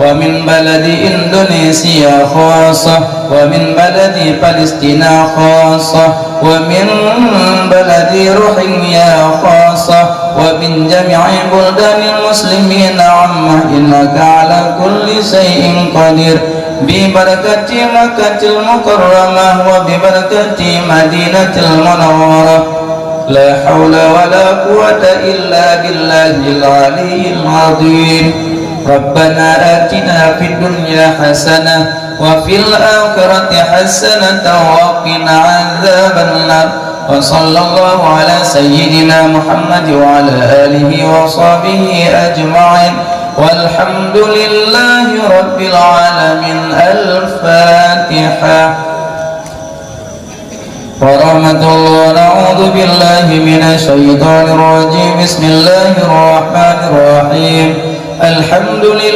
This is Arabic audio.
ومن بلد إندونيسيا خاصة ومن بلد فلسطين خاصة ومن بلد روهينيا خاصة ومن جميع بلدان المسلمين عامة إنك على كل شيء قدير ببركة مكة المكرمة وببركة مدينة المنورة لا حول ولا قوة إلا بالله العلي العظيم ربنا آتنا في الدنيا حسنة وفي الآخرة حسنة وقنا عذاب النار وصلى الله على سيدنا محمد وعلى آله وصحبه أجمعين والحمد لله رب العالمين. الفاتحة. ورحمة الله. نعوذ بالله من الشيطان الرجيم. بسم الله الرحمن الرحيم. الحمد لله.